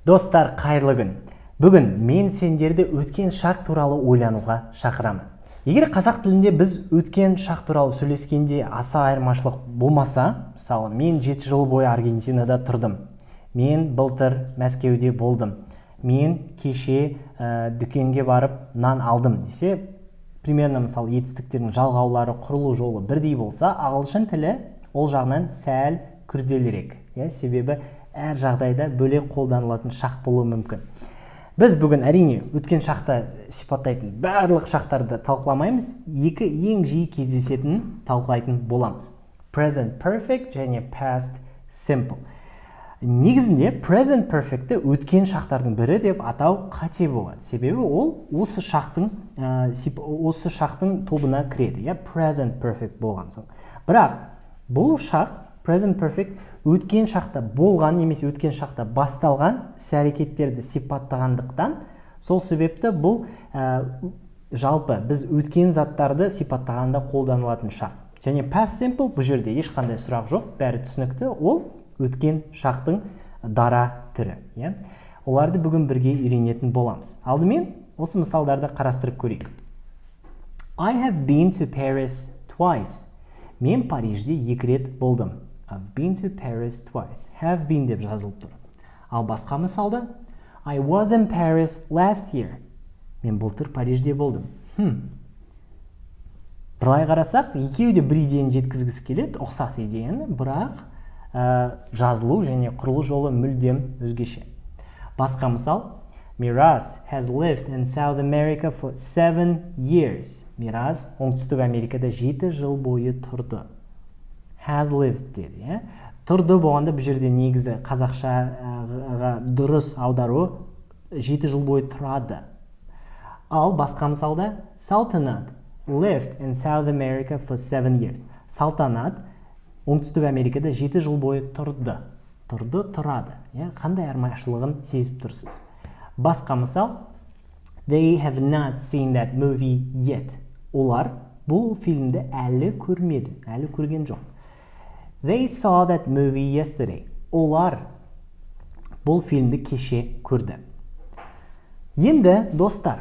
Достар, қайырлы күн. Бүгін мен сендерді өткен шақ туралы ойлануға шақырамын. Егер қазақ тілінде біз өткен шақ туралы сөйлескенде аса айырмашылық болмаса, мысалы, мен 7 жыл бойы Аргентинада тұрдым. Мен былтыр Мәскеуде болдым. Мен кеше дүкенге барып нан алдым десе, примерно мысалы етістіктердің жалғаулары, құрылу жолы бірдей болса, ағылшын тілі ол жағынан сәл күрделірек. Себебі әр жағдайда бөлек қолданылатын шақ болуы мүмкін. Біз бүгін әрине өткен шақта сипаттайтын барлық шақтарды талқыламаймыз, екі ең жиі кездесетінін талқылайтын боламыз. Present perfect және past simple. Негізінде present perfect'ті өткен шақтардың бірі деп атау қате болады. Себебі ол осы шақтың тобына кіреді. Present perfect болған соң. Бірақ бұл шақ present perfect өткен шақта болған немесе өткен шақта басталған іс-әрекеттерді сипаттағандықтан, сол себепті бұл жалпы біз өткен заттарды сипаттағанда қолданылатын шақ. Және past simple бұл жерде ешқандай сұрақ жоқ, бәрі түсінікті, ол өткен шақтың дара түрі. Оларды бүгін бірге үйренетін боламыз. Алдымен осы мысалдарды қарастырып көрейік. I have been to Paris twice. Мен Парижде 2 рет болдым. I've been to Paris twice. Have been деп жазылып тұр. Ал басқа мысалда I was in Paris last year. Мен былтыр Парижде болдым. Былай қарасақ, екеуі де бір идеяны жеткізгісі келеді, ұқсас идеяны, бірақ жазылу және құрылу жолы мүлдем өзгеше. Басқа мысал, Miraz has lived in South America for 7 years. Мираз оңтүстік Америкада 7 жыл бойы тұрды. Has lived деді. Тұрды болғанда бұл жерде негізі қазақшаға дұрыс аудару 7 жыл бойы тұрады. Ал басқа мысалда Салтанат lived in South America for 7 years. Салтанат оңтүстік Америкада 7 жыл бойы тұрды. Тұрды, тұрады. Қандай айырмашылығын сезіп тұрсыз? Басқа мысал They have not seen that movie yet. Олар бұл фильмді әлі көрмеді, әлі көрген жоқ. They saw that movie yesterday. Олар бұл фильмді кеше көрді. Енді, достар,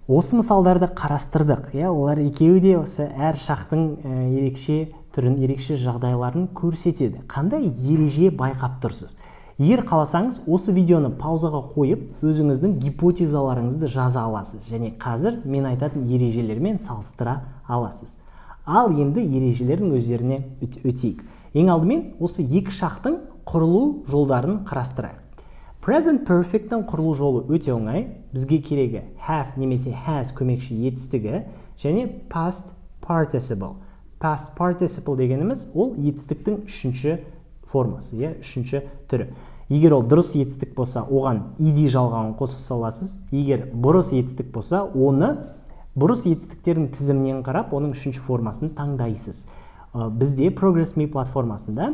осы мысалдарды қарастырдық. Олар екеуі де осы әр шақтың ерекше түрін, ерекше жағдайларын көрсетеді. Қандай ереже байқап тұрсыз? Егер қаласаңыз, осы видеоны паузаға қойып, өзіңіздің гипотезаларыңызды жаза аласыз. Және қазір мен айтатын ережелермен салыстыра аласыз. Ал енді ережелердің өздеріне өтейік. Ең алдымен осы екі шақтың құрылу жолдарын қарастырайық. Present perfect'тің құрылу жолы өте оңай. Бізге керегі have немесе has көмекші етістігі және past participle. Past participle дегеніміз ол етістіктің үшінші формасы, үшінші түрі. Егер ол дұрыс етістік болса, оған ed жалғауын қоса саласыз. Егер бұрыс етістік болса, оны бұрыс етістіктердің тізімінен қарап, оның үшінші формасын таңдайсыз. Бізде Progress Me платформасында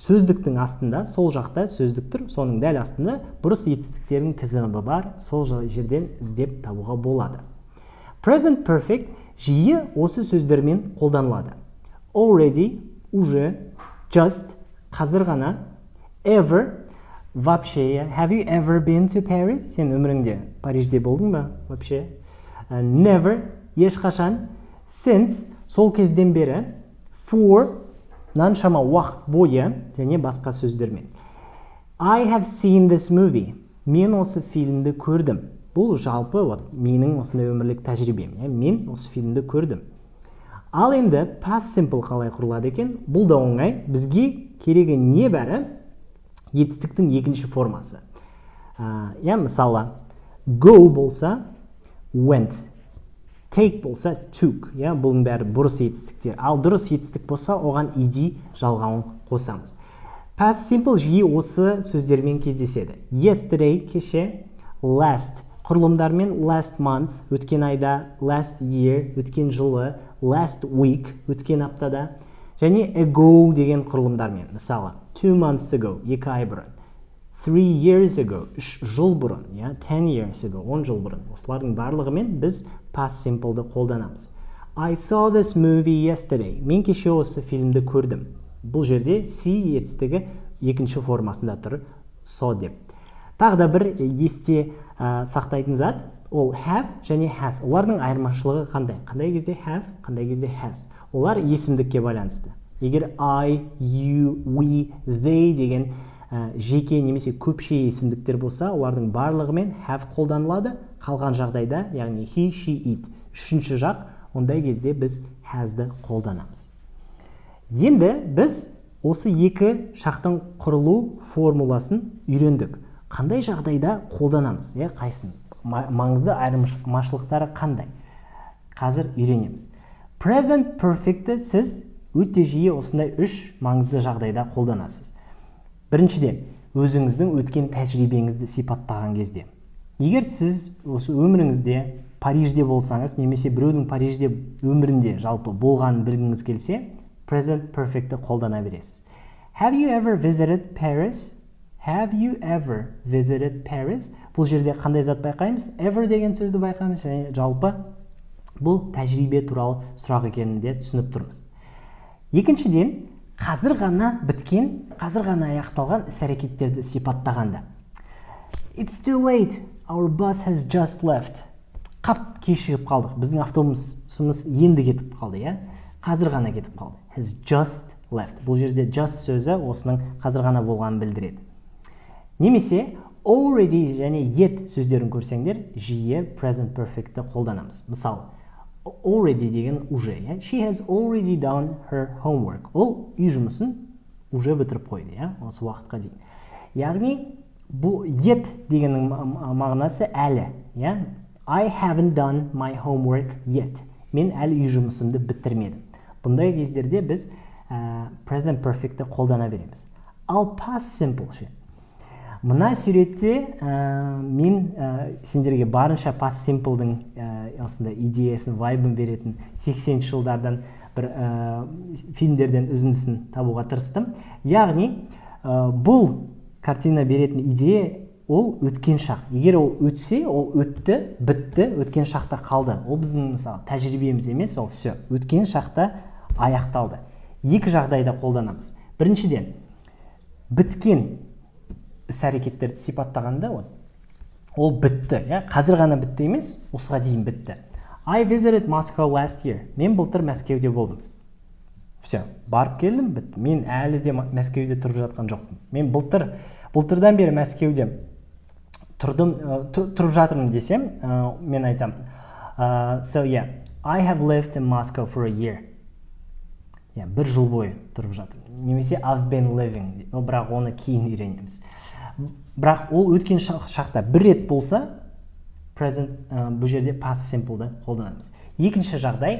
сөздіктің астында, сол жақта сөздік тұр, соның дәл астында бұрыс етістіктердің тізімі бар, сол жерден іздеп табуға болады. Present perfect жиі осы сөздермен қолданылады. Already, уже, just, қазір ғана, ever, вообще, have you ever been to Paris? Сен өміріңде Парижде болдың ба? Вообще. Never, ешқашан, since, сол кезден бері, for, наншама уақыт бойы, және басқа сөздермен. I have seen this movie. Мен осы фильмді көрдім. Бұл жалпы менің осындай өмірлік тәжірибем. Мен осы фильмді көрдім. Ал енді past simple қалай құрылады екен? Бұл да оңай. Бізге керегі не бәрі? Етістіктің екінші формасы. Мысалы, go болса went, take болса took. Бұның бәрі бұрыс етістіктер. Ал дұрыс етістік болса, оған ed жалғауын қосамыз. Past simple жиі осы сөздермен кездеседі. Yesterday, кеше, last, құрылымдармен last month, өткен айда, last year, өткен жылы, last week, өткен аптада, және ago деген құрылымдармен. Мысалы, 2 months ago, 2 ай бұрын. 3 years ago, 3 жыл бұрын. 10 years ago, 10 жыл бұрын. Осылардың барлығымен біз past simple'ды қолданамыз. I saw this movie yesterday. Мен кеше осы фильмді көрдім. Бұл жерде see етістігі екінші формасында тұр, saw деп. Тағы да бір есте сақтайтын зат, ол have және has. Олардың айырмашылығы қандай? Қандай кезде have, қандай кезде has. Олар есімдікке байланысты. Егер I, you, we, they деген жеке немесе көпше есімдіктер болса, олардың барлығымен have қолданылады. Қалған жағдайда, яғни he, she, it. Үшінші жақ, ондай кезде біз has'ды қолданамыз. Енді біз осы екі шақтың құрылу формуласын үйрендік. Қандай жағдайда қолданамыз? Қайсын? Маңызды айырмашылықтары қандай? Қазір үйренеміз. Present perfect'ті сіз өте жиі осындай үш маңызды жағдайда қолданасыз. Біріншіден, өзіңіздің өткен тәжірибеңізді сипаттаған кезде. Егер сіз осы өміріңізде Парижде болсаңыз, немесе біреудің Парижде өмірінде жалпы болғанын білгіңіз келсе, present perfect'ті қолдана бересіз. Have you ever visited Paris? Have you ever visited Paris? Бұл жерде қандай зат байқаймыз? Ever деген сөзді байқаймыз, және жалпы бұл тәжірибе туралы сұрақ екенін де түсініп тұрмыз. Екіншіден, қазір ғана біткен, қазір ғана аяқталған іс-әрекеттерді сипаттағанда. It's too late. Our bus has just left. Қап кешігіп қалдық. Біздің автобусымыз енді кетіп қалды, Қазір ғана кетіп қалды. Has just left. Бұл жерде just сөзі осының қазір ғана болғанын білдіреді. Немесе already және yet сөздерін көрсеңдер, жиі present perfect'ті қолданамыз. Мысалы, already деген уже, She has already done her homework. Ол үй жұмысын уже бітіріп қойды, осы уақытқа дейін. Яғни, бұл yet дегеннің мағынасы әлі, I haven't done my homework yet. Мен әлі үй жұмысымды бітірмедім. Бұндай кездерде біз present perfect'ті қолдана береміз. Ал past simple ше. Мына суретте мен сендерге барынша past simple'дың осындай идеясын, вайбын беретін 80 жылдардан бір фильмдерден үзіндісін табуға тырыстым. Яғни, бұл картина беретін идея ол өткен шақ. Егер ол өтсе, ол өтті, бітті, өткен шақта қалды. Ол біздің мысалы тәжірибеміз емес, ол все, өткен шақта аяқталды. Екі жағдайда қолданамыз. Біріншіден, біткен іс-әрекеттерді сипаттағанда ол бітті, қазір ғана бітті емес, осыға дейін бітті. I visited Moscow last year. Мен былтыр Мәскеуде болдым. Все, барып келдім, бітті. Мен әлі де Мәскеуде тұрып жатқан жоқпын. Мен былтырдан бері Мәскеуде тұрып жатырмын десем, мен айтам. So yeah, I have lived in Moscow for a year. Бір жыл бойы тұрып жатырмын. Немесе I've been living. Бірақ оны кейін үйренеміз. Бірақ ол өткен шақта бір рет болса, present бұл жерде past simple'ды қолданамыз. Екінші жағдай,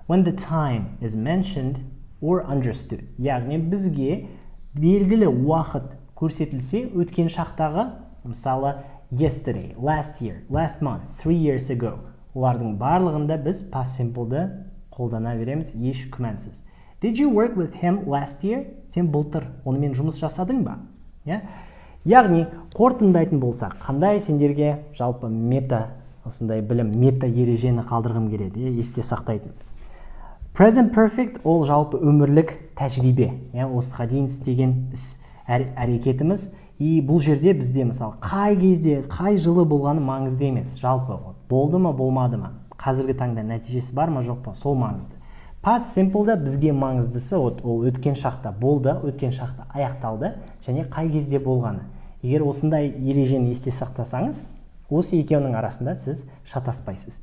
when the time is mentioned or understood. Яғни бізге белгілі уақыт көрсетілсе, өткен шақтағы, мысалы, yesterday, last year, last month, 3 years ago. Олардың барлығында біз past simple'ды қолдана береміз, еш күмәнсіз. Did you work with him last year? Сен былтыр онымен жұмыс жасадың ба? Яғни, қорытындайтын болсақ, қандай сендерге жалпы мета, осындай білім, мета ережені қалдырғым келеді, есте сақтайтын. Present perfect ол жалпы өмірлік тәжірибе, осыға дейін істеген іс әрекетіміз, бұл жерде бізде мысалы қай кезде, қай жылы болғаны маңызды емес, жалпы болды ма, болмады ма, қазіргі таңда нәтижесі бар ма, жоқ па, сол маңызды. Past simple'да бізге маңыздысы ол өткен шақта болды, өткен шақта аяқталды, және қай кезде болғаны. Егер осындай ережені есте сақтасаңыз, осы екеуінің арасында сіз шатаспайсыз.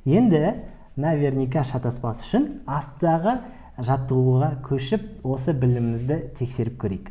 Енді, наверняка шатаспас үшін астағы жаттығуға көшіп, осы білімімізді тексеріп көрейік.